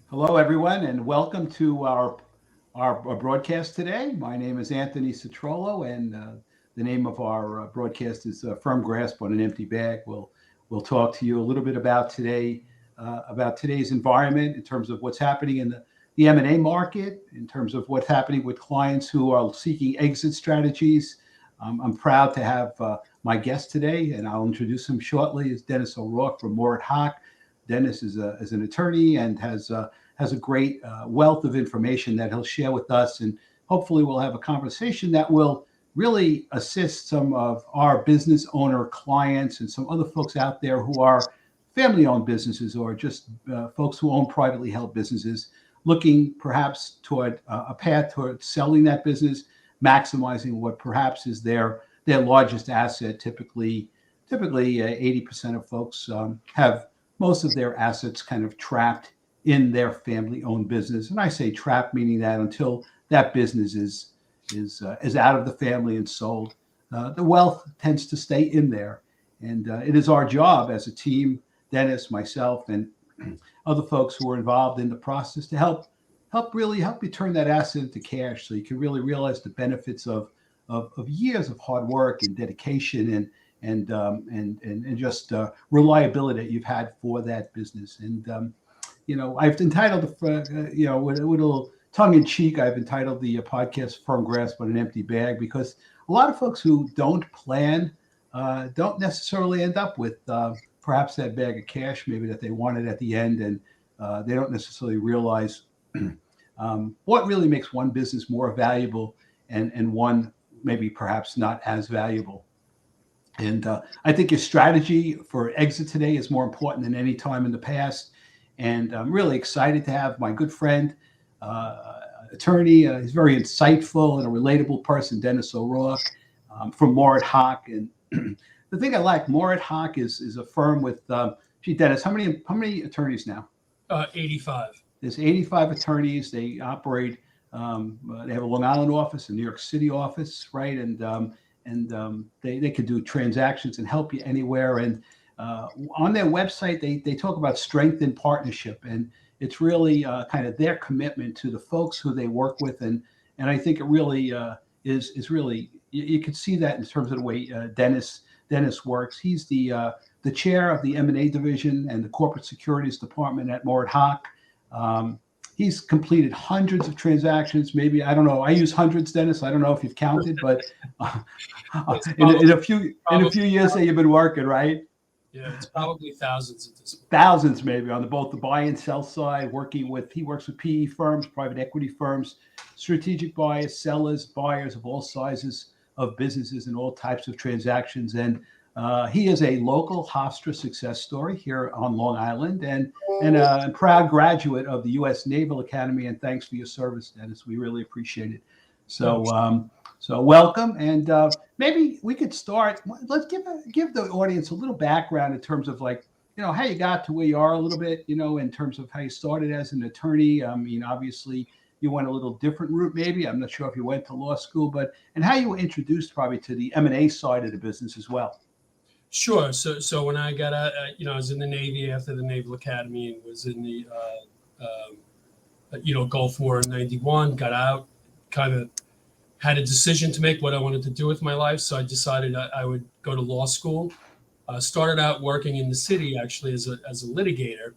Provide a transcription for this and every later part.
Hello, everyone, and welcome to our broadcast today. My name is Anthony Citrolo, and the name of our broadcast is Firm Grasp on an Empty Bag. We'll talk to you a little bit about today's environment in terms of what's happening in the M&A market, in terms of what's happening with clients who are seeking exit strategies. I'm proud to have my guest today, and I'll introduce him shortly. Is Dennis O Rourke from Moritt Hock. Dennis is an attorney and has a great wealth of information that he'll share with us, and hopefully we'll have a conversation that will really assist some of our business owner clients and some other folks out there who are family-owned businesses or just folks who own privately held businesses, looking perhaps toward a path toward selling that business, maximizing what perhaps is their largest asset. Typically, 80% of folks have most of their assets kind of trapped in their family-owned business, and I say trapped, meaning that until that business is out of the family and sold, the wealth tends to stay in there. And it is our job as a team, Dennis, myself, and other folks who are involved in the process to help you turn that asset into cash, so you can really realize the benefits of years of hard work and dedication and just reliability that you've had for that business. And I've entitled with a little tongue in cheek, I've entitled the podcast "Firm Grasp on an Empty Bag" because a lot of folks who don't plan don't necessarily end up with perhaps that bag of cash maybe that they wanted at the end, and they don't necessarily realize what really makes one business more valuable and one maybe perhaps not as valuable. And I think your strategy for exit today is more important than any time in the past. And I'm really excited to have my good friend, attorney. He's very insightful and a relatable person, Dennis O Rourke, from Moritt Hock. And the thing I like, Moritt Hock is a firm with, Dennis, how many attorneys now? 85. There's 85 attorneys. They operate. They have a Long Island office, a New York City office, right? And they could do transactions and help you anywhere. And on their website, they talk about strength in partnership, and it's really kind of their commitment to the folks who they work with, and I think it really is really you can see that in terms of the way Dennis works. He's the chair of the M&A division and the corporate securities department at Moritt Hock. He's completed hundreds of transactions. Maybe, I don't know. I use hundreds, Dennis. I don't know if you've counted, but in a few years that you've been working, right? Yeah, it's probably thousands at this point. Thousands, maybe, on both the buy and sell side. He works with PE firms, private equity firms, strategic buyers, sellers, buyers of all sizes of businesses and all types of transactions. And he is a local Hofstra success story here on Long Island, and a proud graduate of the U.S. Naval Academy. And thanks for your service, Dennis. We really appreciate it. So welcome, and maybe we could start. Let's give the audience a little background in terms of how you got to where you are a little bit, in terms of how you started as an attorney. I mean, obviously you went a little different route, maybe. I'm not sure if you went to law school, and how you were introduced probably to the M&A side of the business as well. Sure. So when I got out, I was in the Navy after the Naval Academy and was in the Gulf War in '91. Got out, kind of had a decision to make what I wanted to do with my life. So I decided I would go to law school. Started out working in the city, actually, as a litigator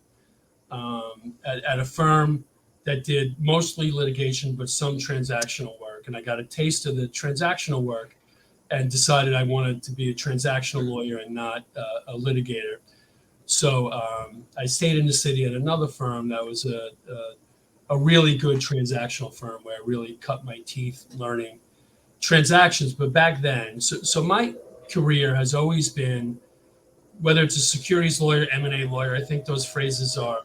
at a firm that did mostly litigation, but some transactional work. And I got a taste of the transactional work and decided I wanted to be a transactional lawyer and not a litigator. So I stayed in the city at another firm that was a really good transactional firm where I really cut my teeth learning transactions. But back then, so my career has always been, whether it's a securities lawyer, M&A lawyer, I think those phrases are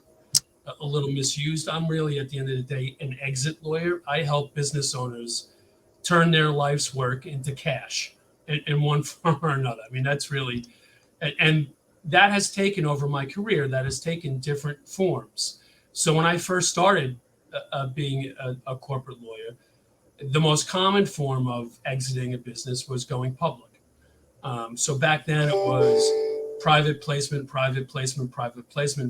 a little misused. I'm really, at the end of the day, an exit lawyer. I help business owners turn their life's work into cash in one form or another. I mean, that's really, and that has taken over my career. That has taken different forms. So when I first started being a corporate lawyer, the most common form of exiting a business was going public. So back then it was private placement,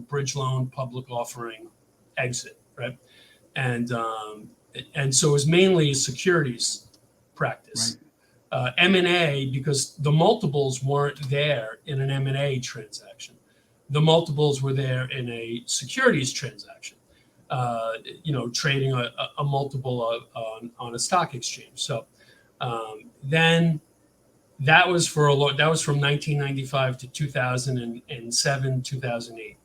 bridge loan, public offering, exit. right? And so it was mainly a securities practice. M&A, because the multiples weren't there in an M&A transaction. The multiples were there in a securities transaction, trading a multiple on a stock exchange. So then that was from 1995 to 2007, 2008.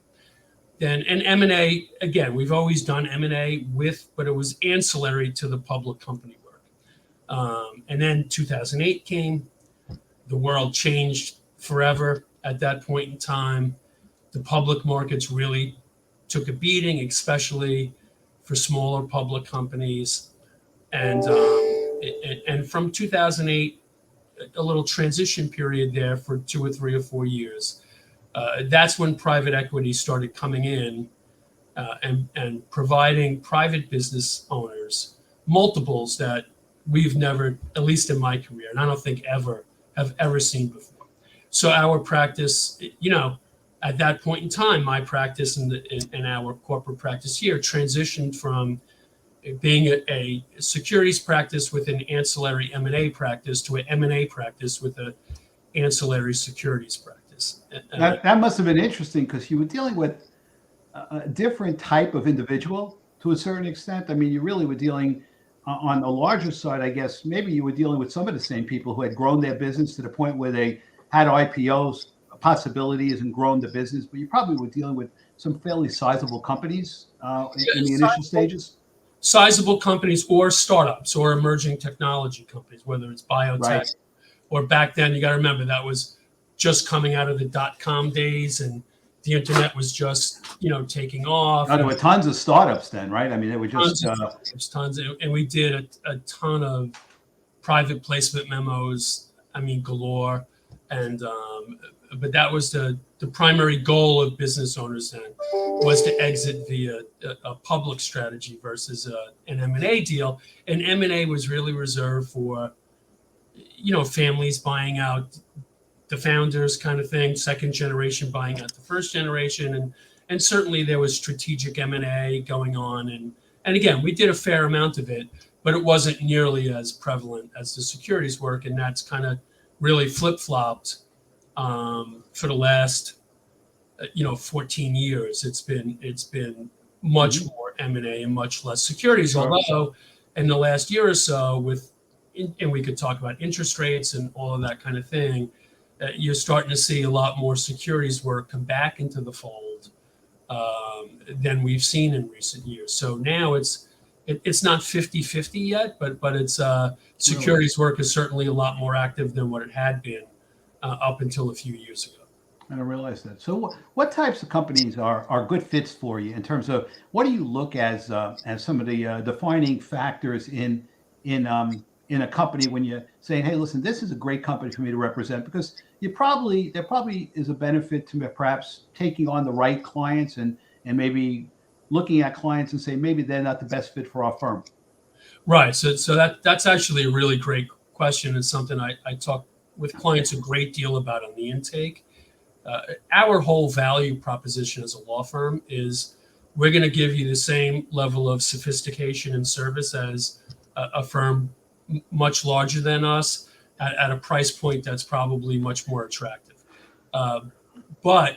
Then, and M&A, again, we've always done M&A but it was ancillary to the public company work. And then 2008 came, the world changed forever at that point in time. The public markets really took a beating, especially for smaller public companies. And from 2008, a little transition period there for 2 or 3 or 4 years. That's when private equity started coming in and providing private business owners multiples that we've never, at least in my career, and I don't think have ever seen before. So our practice, at that point in time, my practice and our corporate practice here transitioned from being a securities practice with an ancillary M&A practice to an M&A practice with an ancillary securities practice. That must have been interesting because you were dealing with a different type of individual to a certain extent. I mean, you really were dealing on the larger side, I guess. Maybe you were dealing with some of the same people who had grown their business to the point where they had IPOs possibilities and grown the business, but you probably were dealing with some fairly sizable companies in the initial stages. Sizable companies or startups or emerging technology companies, whether it's biotech or back then, you got to remember that was just coming out of the .com days and the internet was just, taking off. There were tons of startups then, right? I mean, they were just tons, and we did a ton of private placement memos. I mean, galore, and but that was the primary goal of business owners then was to exit via a public strategy versus an M&A deal. And M&A was really reserved for, families buying out the founders kind of thing, second generation buying out the first generation. And certainly there was strategic M&A going on. And again, we did a fair amount of it, but it wasn't nearly as prevalent as the securities work. And that's kind of really flip-flopped for the last 14 years. It's been much more M&A and much less securities. Although in the last year or so, and we could talk about interest rates and all of that kind of thing, you're starting to see a lot more securities work come back into the fold than we've seen in recent years. So now it's not 50-50 yet, but it's securities work is certainly a lot more active than what it had been up until a few years ago. I don't realize that. So what types of companies are good fits for you in terms of what do you look as some of the defining factors in a company when you're saying, hey, listen, this is a great company for me to represent, because there probably is a benefit to perhaps taking on the right clients and maybe looking at clients and say maybe they're not the best fit for our firm. Right. So that's actually a really great question. It's something I talk with clients a great deal about on the intake. Our whole value proposition as a law firm is we're going to give you the same level of sophistication and service as a firm much larger than us at a price point that's probably much more attractive. But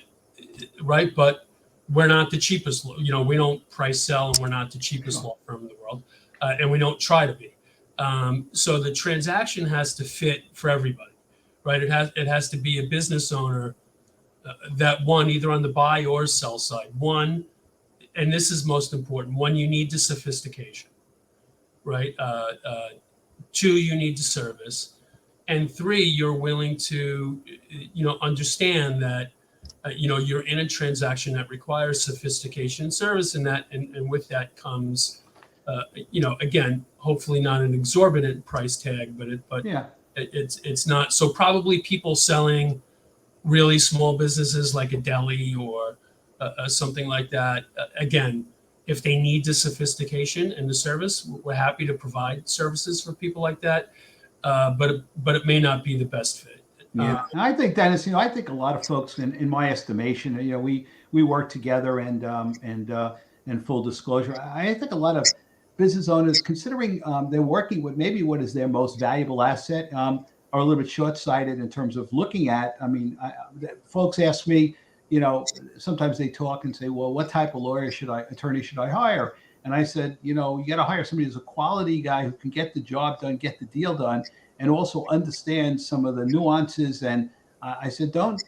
we're not the cheapest. We don't price sell, and we're not the cheapest law firm in the world, and we don't try to be. So the transaction has to fit for everybody, right? It has to be a business owner that one, either on the buy or sell side. One, and this is most important. One, you need the sophistication, right? Two, you need the service, and three, you're willing to, understand that, you're in a transaction that requires sophistication and service, and with that comes, again, hopefully not an exorbitant price tag, but it's not. So probably people selling really small businesses like a deli or something like that. Again, if they need the sophistication and the service, we're happy to provide services for people like that. But it may not be the best fit. Yeah, and I think, Dennis, I think a lot of folks, in my estimation, we work together, and and full disclosure. I think a lot of business owners, considering they're working with maybe what is their most valuable asset, are a little bit short-sighted in terms of looking at. I mean, folks ask me, sometimes they talk and say, well, what type of attorney should I hire? And I said, you got to hire somebody who's a quality guy who can get the job done, get the deal done, and also understand some of the nuances. And I said, don't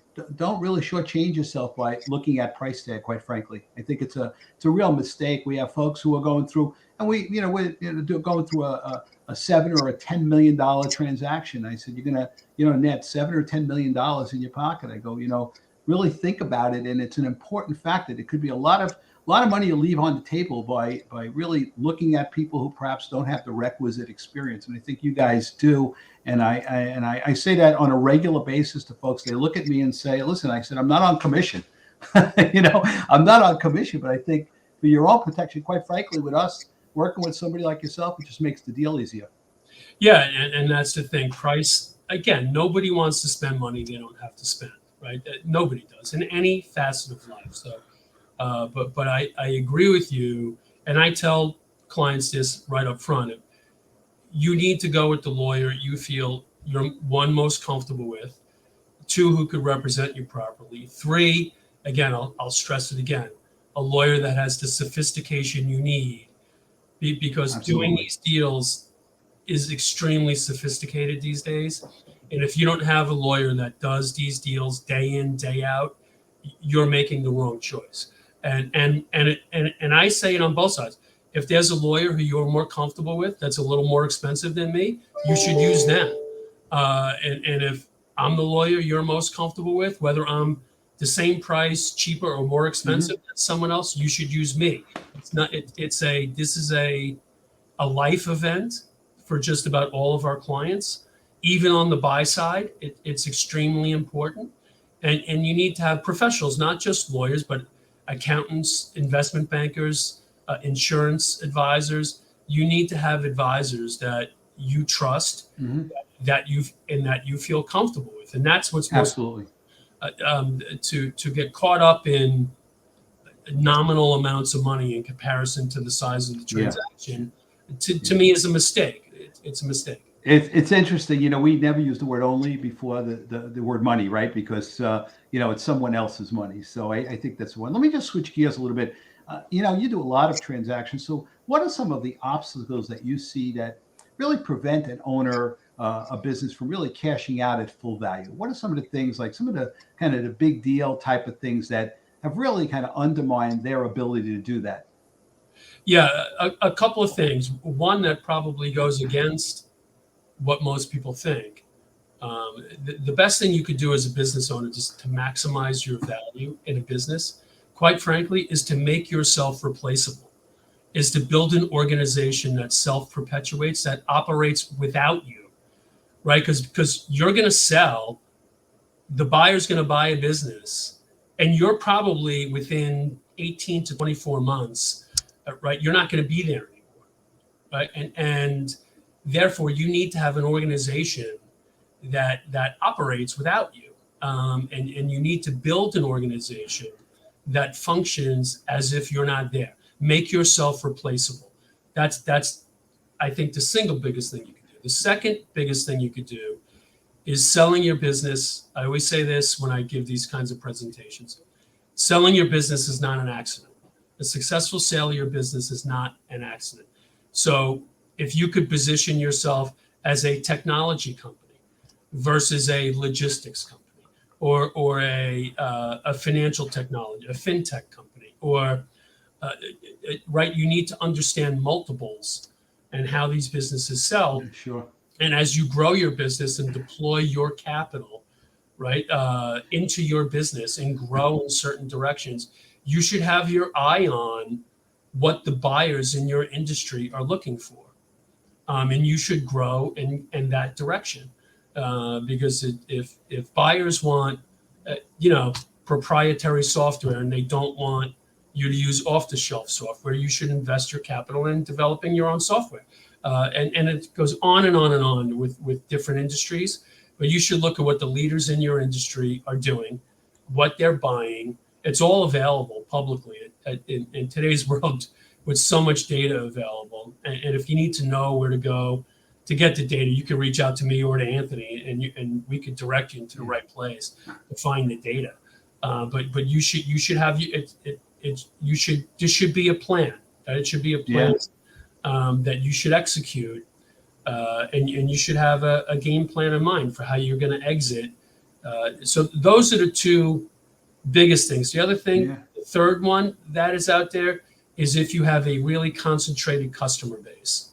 really shortchange yourself by looking at price tag. Quite frankly, I think it's a real mistake. We have folks who are going through, and we're going through a $7 or $10 million transaction. I said, you're gonna net $7 or $10 million in your pocket. I go, really think about it, and it's an important fact that it could be a lot of money you leave on the table by really looking at people who perhaps don't have the requisite experience. And I think you guys do. And I say that on a regular basis to folks. They look at me and say, listen, I said, I'm not on commission. I'm not on commission, but I think for your own protection, quite frankly, with us working with somebody like yourself, it just makes the deal easier. Yeah. And that's the thing. Price, again, nobody wants to spend money they don't have to spend, right? Nobody does in any facet of life. So, but I agree with you, and I tell clients this right up front. You need to go with the lawyer you feel you're one most comfortable with, two who could represent you properly, three, again, I'll stress it again, a lawyer that has the sophistication you need, because Absolutely. Doing these deals is extremely sophisticated these days. And if you don't have a lawyer that does these deals day in, day out, you're making the wrong choice. And I say it on both sides. If there's a lawyer who you're more comfortable with, that's a little more expensive than me, you should use them. And if I'm the lawyer you're most comfortable with, whether I'm the same price, cheaper or more expensive than someone else, you should use me. This is a life event for just about all of our clients. Even on the buy side, it's extremely important. And you need to have professionals, not just lawyers, but accountants, investment bankers, insurance advisors. You need to have advisors that you trust, that you feel comfortable with, and that's what's most Absolutely. To get caught up in nominal amounts of money in comparison to the size of the transaction. To me is a mistake. It's a mistake. It's interesting. We never used the word only before the word money, right? Because, it's someone else's money. So I think that's one. Let me just switch gears a little bit. You do a lot of transactions. So what are some of the obstacles that you see that really prevent an owner, a business from really cashing out at full value? What are some of the things, like some of the kind of the big deal type of things that have really kind of undermined their ability to do that? Yeah, a couple of things. One that probably goes against what most people think. The best thing you could do as a business owner, just to maximize your value in a business, quite frankly, is to make yourself replaceable, is to build an organization that self-perpetuates, that operates without you, right? Because you're going to sell, the buyer's going to buy a business, and you're probably within 18 to 24 months, right? You're not going to be there anymore, right? And therefore, you need to have an organization that operates without you, and you need to build an organization that functions as if you're not there. Make yourself replaceable. That's I think the single biggest thing you can do. The second biggest thing you could do is selling your business. I always say this when I give these kinds of presentations. Selling your business is not an accident. A successful sale of your business is not an accident. So if you could position yourself as a technology company versus a logistics company, or a financial technology, a fintech company, or right, you need to understand multiples and how these businesses sell. Yeah, sure. And as you grow your business and deploy your capital, right, into your business and grow in certain directions, you should have your eye on what the buyers in your industry are looking for. And you should grow in that direction. Because if buyers want, proprietary software, and they don't want you to use off-the-shelf software, you should invest your capital in developing your own software. And it goes on and on and on with different industries. But you should look at what the leaders in your industry are doing, what they're buying. It's all available publicly in today's world with so much data available. And if you need to know where to go to get the data, you can reach out to me or to Anthony, and we could direct you into the right place to find the data. But you should have this should be a plan. It should be a plan that you should execute, and you should have a game plan in mind for how you're going to exit. So those are the two biggest things. The other thing, the third one that is out there, is if you have a really concentrated customer base.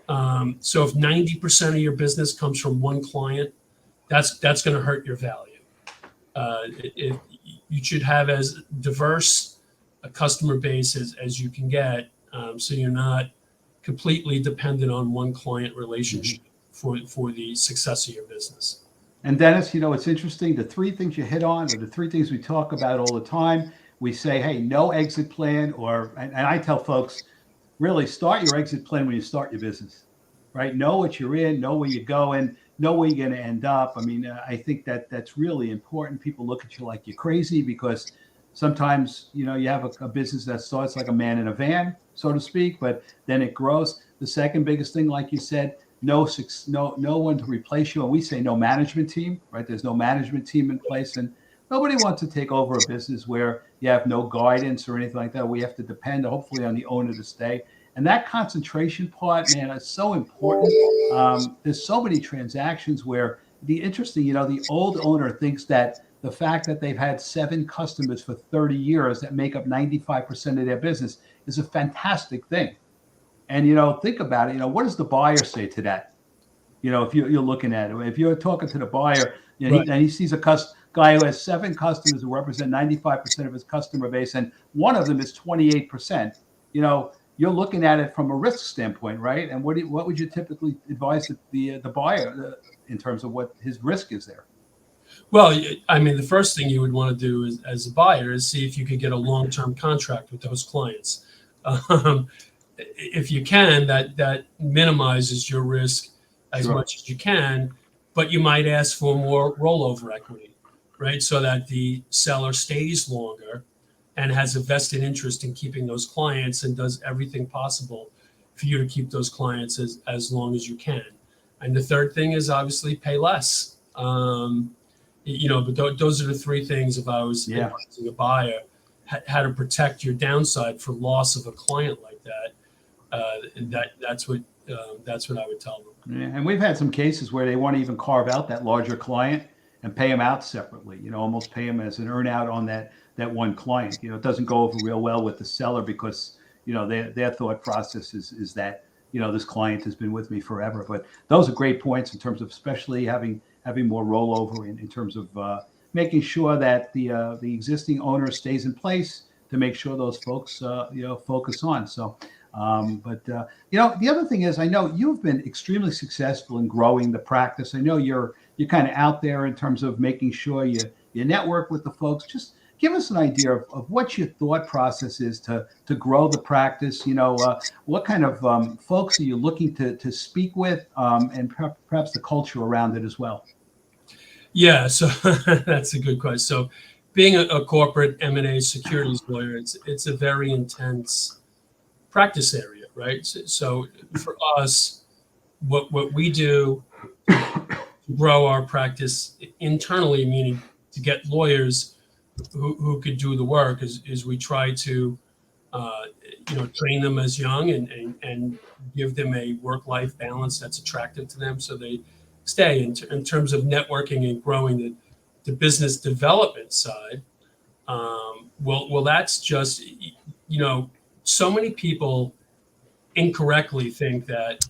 So if 90% of your business comes from one client, that's going to hurt your value. You should have as diverse a customer base as you can get, so you're not completely dependent on one client relationship for the success of your business. And Dennis, it's interesting. The three things you hit on are the three things we talk about all the time. We say, hey, no exit plan, and I tell folks, really start your exit plan when you start your business, right? Know what you're in, know where you're going, know where you're going to end up. I mean, I think that's really important. People look at you like you're crazy because sometimes, you have a business that starts like a man in a van, so to speak, but then it grows. The second biggest thing, like you said, no one to replace you. And we say no management team, right? There's no management team in place, and nobody wants to take over a business where you have no guidance or anything like that. We have to depend, hopefully, on the owner to stay. And that concentration part, man, is so important. There's so many transactions where the old owner thinks that the fact that they've had 7 customers for 30 years that make up 95% of their business is a fantastic thing. And, think about it. What does the buyer say to that? If you're looking at it, if you're talking to the buyer, and he sees a guy who has 7 customers who represent 95% of his customer base, and one of them is 28%, you're looking at it from a risk standpoint, right? And what would you typically advise the buyer in terms of what his risk is there? Well, I mean, the first thing you would want to do as a buyer is see if you could get a long-term contract with those clients. If you can, that minimizes your risk as much as you can, but you might ask for more rollover equity, right? So that the seller stays longer and has a vested interest in keeping those clients and does everything possible for you to keep those clients as long as you can. And the third thing is obviously pay less. But those are the three things if I was advising a buyer, how to protect your downside for loss of a client like that. That's what I would tell them. Yeah, and we've had some cases where they want to even carve out that larger client and pay them out separately. Almost pay them as an earn out on that one client. It doesn't go over real well with the seller because their thought process is that this client has been with me forever. But those are great points in terms of especially having more rollover in terms of making sure that the existing owner stays in place to make sure those folks focus on. So. The other thing is, I know you've been extremely successful in growing the practice. I know you're kind of out there in terms of making sure you network with the folks. Just give us an idea of what your thought process is to grow the practice. What kind of folks are you looking to speak with, and perhaps the culture around it as well. Yeah, so that's a good question. So, being a corporate M&A securities lawyer, it's a very intense practice area, right? So for us, what we do to grow our practice internally, meaning to get lawyers who could do the work, is we try to train them as young and give them a work-life balance that's attractive to them, so they stay. In terms of networking and growing the business development side, well, that's just so many people incorrectly think that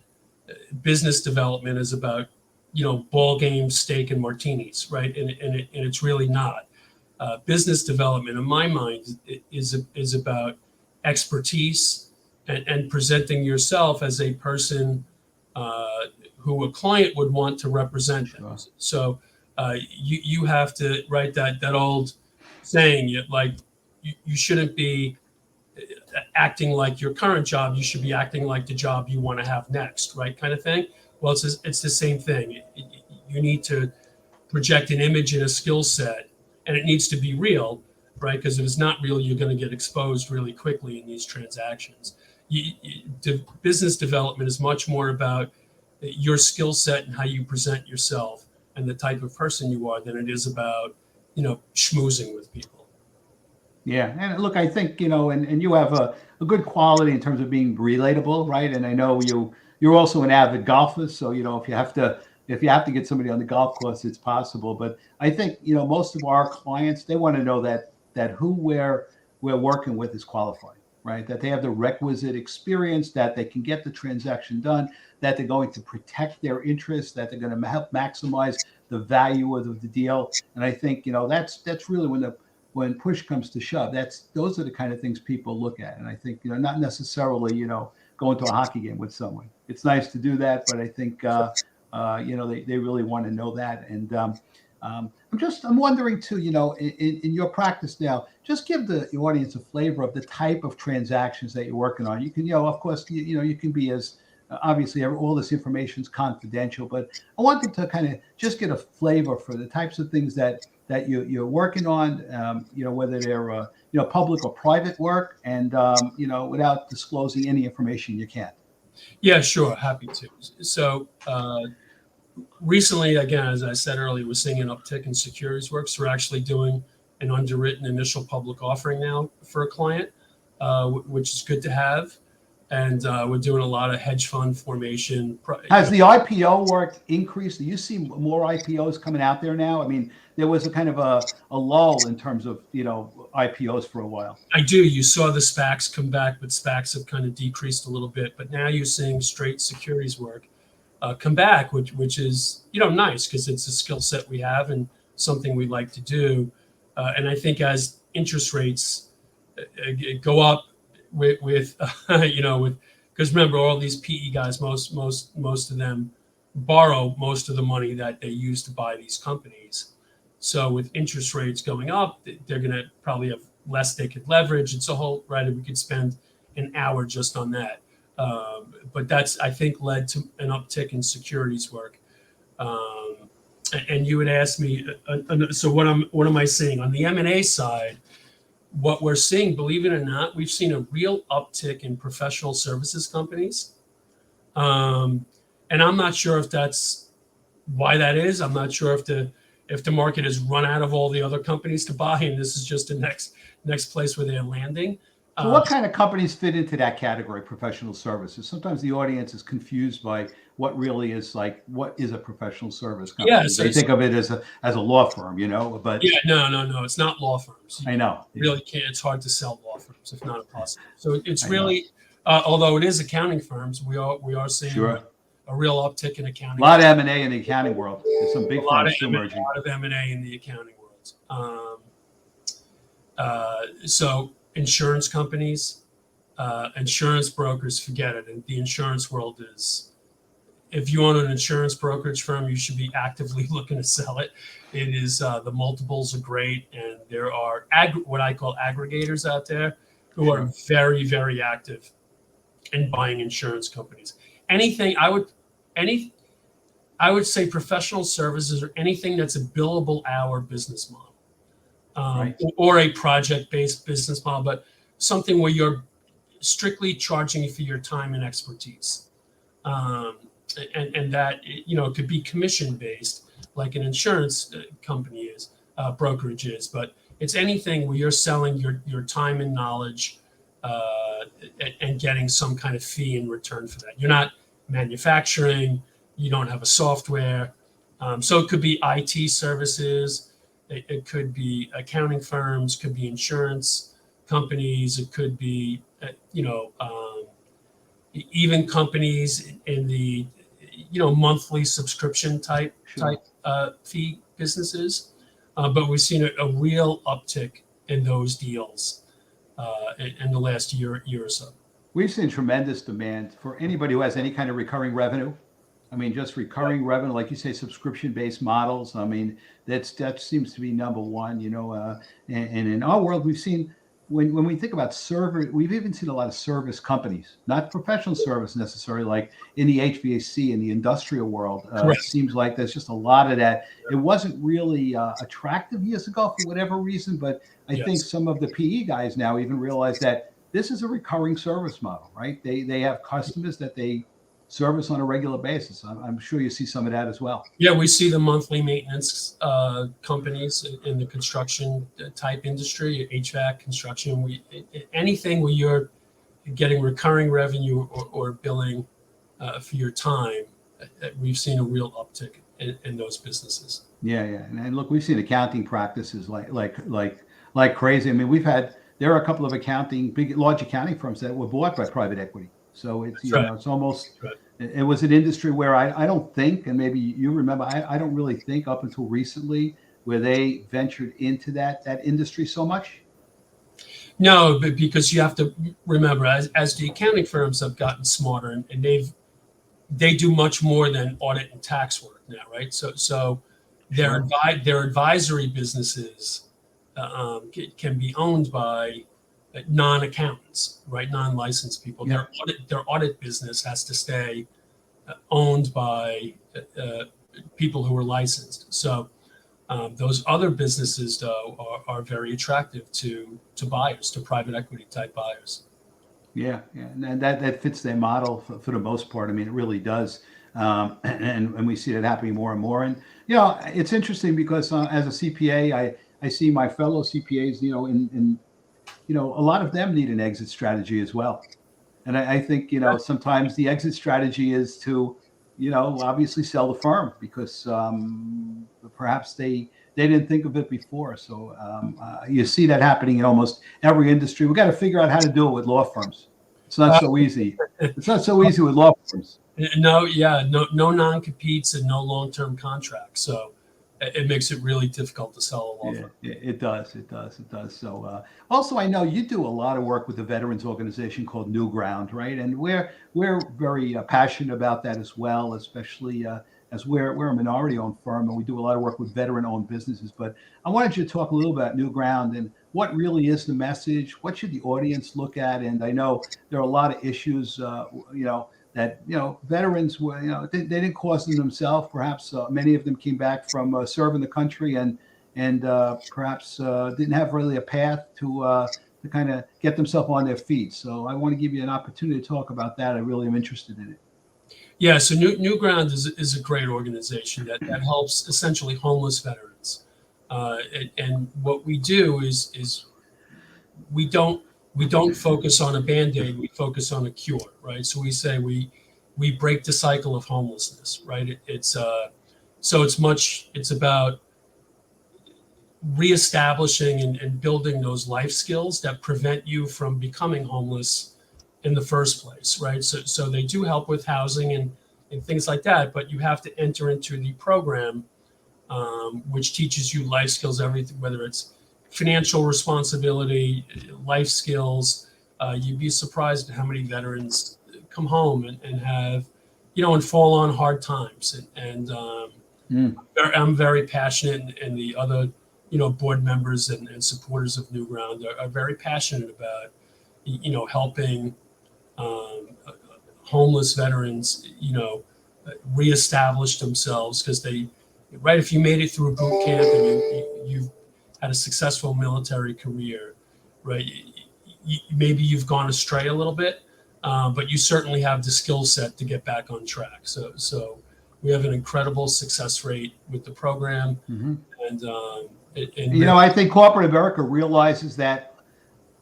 business development is about, ball games, steak, and martinis, right? And it's really not. Business development, in my mind, is about expertise and presenting yourself as a person who a client would want to represent them. So you have to write that old saying, you shouldn't be acting like your current job, you should be acting like the job you want to have next, right? Kind of thing. Well, it's the same thing. You need to project an image and a skill set, and it needs to be real. right? Because if it's not real, you're going to get exposed really quickly in these transactions. Business development is much more about your skill set and how you present yourself and the type of person you are than it is about, schmoozing with people. Yeah, and look, I think and you have a good quality in terms of being relatable, right? And I know you're also an avid golfer, so if you have to get somebody on the golf course, it's possible. But I think most of our clients, they want to know that who we're working with is qualified, right? That they have the requisite experience, that they can get the transaction done, that they're going to protect their interests, that they're going to help maximize the value of the deal. And I think that's really when push comes to shove, those are the kind of things people look at. And I think not necessarily going to a hockey game with someone. It's nice to do that, but I think they really want to know that. And I'm wondering too, in your practice now, just give the audience a flavor of the type of transactions that you're working on. You can, of course, you can be as obviously all this information is confidential, but I wanted to kind of just get a flavor for the types of things that you're working on, whether they're public or private work, and without disclosing any information you can. Yeah, sure, happy to. So recently, again, as I said earlier, we're seeing an uptick in securities work. So we're actually doing an underwritten initial public offering now for a client, which is good to have. And we're doing a lot of hedge fund formation. Has the IPO work increased? Do you see more IPOs coming out there now? I mean, there was a kind of a lull in terms of IPOs for a while. I do. You saw the SPACs come back, but SPACs have kind of decreased a little bit. But now you're seeing straight securities work come back, which is nice because it's a skill set we have and something we like to do. And I think as interest rates go up, with because remember, all these PE guys, most of them borrow most of the money that they use to buy these companies. So with interest rates going up, they're going to probably have less they could leverage. It's a whole right. We could spend an hour just on that. But that's, I think, led to an uptick in securities work. And you would ask me, so what am I seeing on the M&A side? What we're seeing, believe it or not, we've seen a real uptick in professional services companies. And I'm not sure if that's why that is. I'm not sure if the market has run out of all the other companies to buy, and this is just the next place where they're landing. So what kind of companies fit into that category, professional services? Sometimes the audience is confused by what really is what is a professional service company? Yeah, so they think of it as a law firm, but yeah, no, it's not law firms. I know. Really can't. It's hard to sell law firms, if not impossible. So it's really, although it is accounting firms, we are seeing sure. a real uptick in accounting. A lot of M&A in the accounting world. There's some big firms still merging. A lot of M&A in the accounting world. So insurance companies, insurance brokers, forget it. And the insurance world is, if you own an insurance brokerage firm, you should be actively looking to sell it. It is, the multiples are great. And there are what I call aggregators out there who are very, very active in buying insurance companies. I would say professional services or anything that's a billable hour business model. Or a project-based business model, but something where you're strictly charging for your time and expertise. And that, it could be commission-based, like an insurance company is, brokerage is, but it's anything where you're selling your time and knowledge and getting some kind of fee in return for that. You're not manufacturing, you don't have a software. So it could be IT services, it could be accounting firms, could be insurance companies, it could be, even companies in the, monthly subscription type fee businesses. But we've seen a real uptick in those deals in the last year or so. We've seen tremendous demand for anybody who has any kind of recurring revenue. I mean, just recurring revenue, like you say, subscription-based models. I mean, that seems to be number one, and in our world, we've seen when we think about server, we've even seen a lot of service companies, not professional service necessarily, like in the HVAC in the industrial world. It Correct. seems like there's just a lot of that. It wasn't really attractive years ago for whatever reason, but I think Yes. some of the PE guys now even realize that this is a recurring service model, right? They have customers that they service on a regular basis. I'm sure you see some of that as well. Yeah, we see the monthly maintenance companies in the construction type industry, HVAC, construction. Anything where you're getting recurring revenue or billing for your time, we've seen a real uptick in those businesses. Yeah, and look, we've seen accounting practices like crazy. I mean, there are a couple of large accounting firms that were bought by private equity. So it's it's almost it was an industry where I don't think, and maybe you remember, I don't really think up until recently where they ventured into that industry so much. No, but because you have to remember, as the accounting firms have gotten smarter, and they do much more than audit and tax work now, right? So their advisory businesses can be owned by non-accountants, right? Non-licensed people. Yeah. Their audit business has to stay owned by people who are licensed. So those other businesses, though, are very attractive to buyers, to private equity type buyers. Yeah, and that fits their model for the most part. I mean, it really does, and we see that happening more and more. And it's interesting because as a CPA, I see my fellow CPAs, in a lot of them need an exit strategy as well. And I think sometimes the exit strategy is to obviously sell the firm because perhaps they didn't think of it before. So you see that happening in almost every industry. We've got to figure out how to do it with law firms. It's not so easy. It's not so easy with law firms. No non-competes and no long-term contracts. So it makes it really difficult to sell a law firm. It does. So also, I know you do a lot of work with the veterans organization called New Ground, right? And we're very passionate about that as well, especially as we're a minority-owned firm and we do a lot of work with veteran-owned businesses. But I wanted you to talk a little about New Ground and what really is the message. What should the audience look at? And I know there are a lot of issues, that veterans were they didn't cause them themselves. Perhaps many of them came back from serving the country and perhaps didn't have really a path to kind of get themselves on their feet. So I want to give you an opportunity to talk about that. I really am interested in it. Yeah, so New Ground is a great organization that helps essentially homeless veterans, and what we do is we don't focus on a Band-Aid, we focus on a cure, right? So we say we break the cycle of homelessness, right? It's about reestablishing and building those life skills that prevent you from becoming homeless in the first place, right? So they do help with housing and things like that, but you have to enter into the program, which teaches you life skills, everything, whether it's financial responsibility, life skills. You'd be surprised at how many veterans come home and have, and fall on hard times. And I'm very passionate, and the other, board members and supporters of New Ground are very passionate about, helping homeless veterans, reestablish themselves because if you made it through a boot camp and you've had a successful military career, right? Maybe you've gone astray a little bit, but you certainly have the skill set to get back on track. So we have an incredible success rate with the program, and I think corporate America realizes that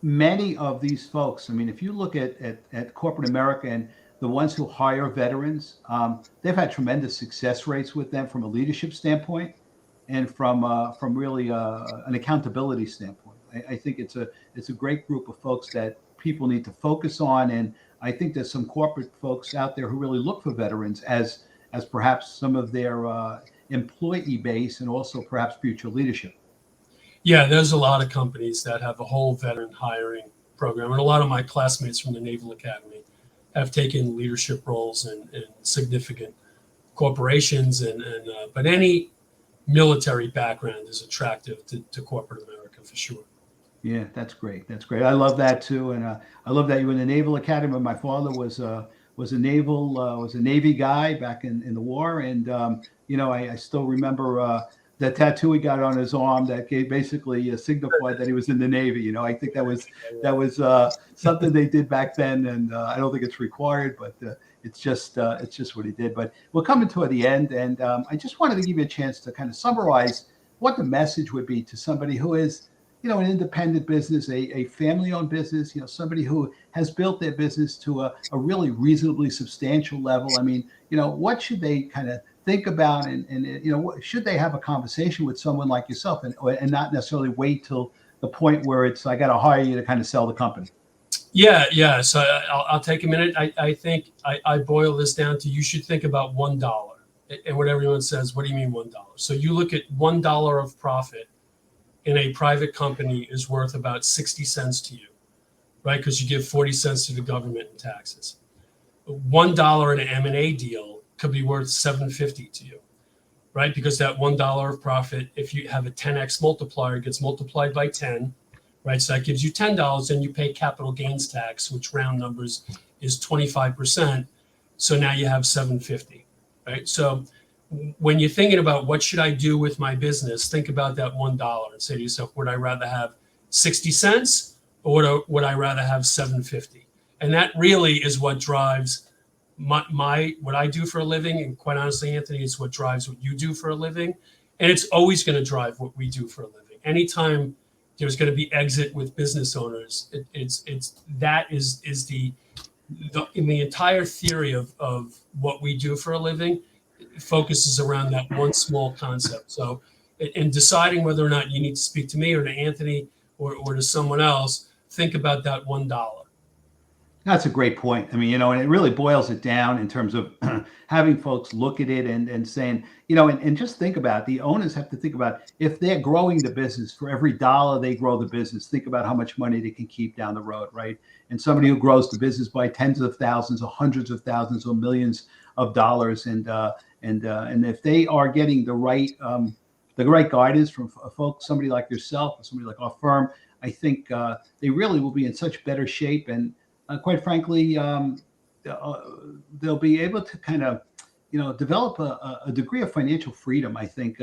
many of these folks, I mean, if you look at corporate America and the ones who hire veterans, they've had tremendous success rates with them from a leadership standpoint and from really an accountability standpoint. I think it's a great group of folks that people need to focus on, and I think there's some corporate folks out there who really look for veterans as perhaps some of their employee base and also perhaps future leadership. Yeah, there's a lot of companies that have a whole veteran hiring program, and a lot of my classmates from the Naval Academy have taken leadership roles in significant corporations, but any military background is attractive to corporate America for sure. Yeah, that's great. That's great. I love that too, and I love that you were in the Naval Academy. My father was a Navy guy back in the war, and I still remember the tattoo he got on his arm that basically signified that he was in the Navy. I think that was something they did back then, and I don't think it's required, but it's just what he did. But we're coming toward the end, and I just wanted to give you a chance to kind of summarize what the message would be to somebody who is an independent business, a family-owned business, somebody who has built their business to a really reasonably substantial level. I mean, what should they kind of think about, and should they have a conversation with someone like yourself, and not necessarily wait till the point where it's I got to hire you to kind of sell the company? Yeah. So I'll take a minute. I think I boil this down to you should think about $1. And what everyone says, what do you mean $1? So you look at $1 of profit in a private company is worth about 60 cents to you, right? Because you give 40 cents to the government in taxes. $1 in an M&A deal could be worth $7.50 to you, right? Because that $1 of profit, if you have a 10x multiplier, it gets multiplied by 10, right? So that gives you $10, and you pay capital gains tax, which round numbers is 25%. So now you have $7.50, right? So when you're thinking about what should I do with my business, think about that $1 and say to yourself, would I rather have 60 cents or would I rather have $7.50? And that really is what drives my what I do for a living. And quite honestly, Anthony, it's what drives what you do for a living. And it's always going to drive what we do for a living. Anytime there's going to be exit with business owners, that is the in the entire theory of what we do for a living, focuses around that one small concept. So in deciding whether or not you need to speak to me or to Anthony or to someone else, think about that $1. That's a great point. I mean, and it really boils it down in terms of having folks look at it and saying, and just think about it. The owners have to think about if they're growing the business, for every dollar they grow the business, think about how much money they can keep down the road, right? And somebody who grows the business by tens of thousands or hundreds of thousands or millions of dollars, and if they are getting the right guidance from folks, somebody like yourself or somebody like our firm, I think they really will be in such better shape, and quite frankly, they'll be able to kind of, develop a degree of financial freedom. I think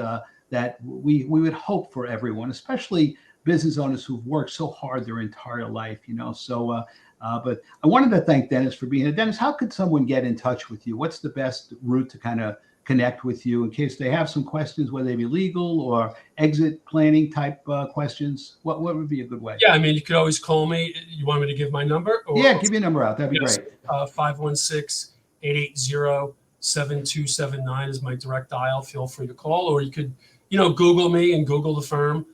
that we would hope for everyone, especially business owners who've worked so hard their entire life. So, but I wanted to thank Dennis for being here. Dennis, how could someone get in touch with you? What's the best route to kind of connect with you in case they have some questions, whether they be legal or exit planning type questions? What would be a good way? Yeah, I mean, you could always call me. You want me to give my number? Yeah, give your number out. That'd be great. 516-880-7279 is my direct dial. Feel free to call, or you could, Google me and Google the firm,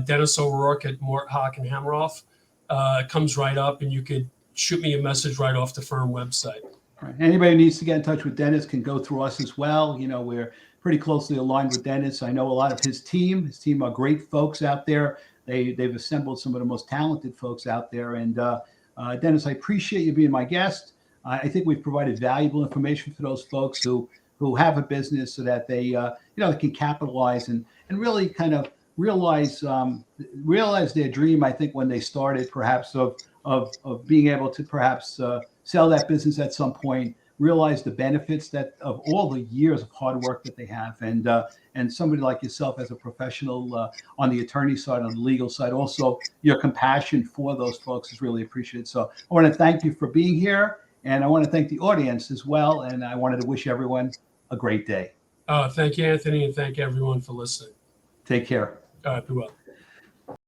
Dennis O Rourke at Moritt Hock Hamroff. It comes right up, and you could shoot me a message right off the firm website. Right. Anybody who needs to get in touch with Dennis can go through us as well. We're pretty closely aligned with Dennis. I know a lot of his team. His team are great folks out there. They've assembled some of the most talented folks out there. And Dennis, I appreciate you being my guest. I think we've provided valuable information for those folks who have a business so that they they can capitalize and really kind of realize their dream. I think when they started, perhaps of being able to perhaps sell that business at some point, realize the benefits of all the years of hard work that they have, and somebody like yourself as a professional on the attorney side, on the legal side, also your compassion for those folks is really appreciated. So I want to thank you for being here, and I want to thank the audience as well, and I wanted to wish everyone a great day. Thank you, Anthony, and thank everyone for listening. Take care. Be well.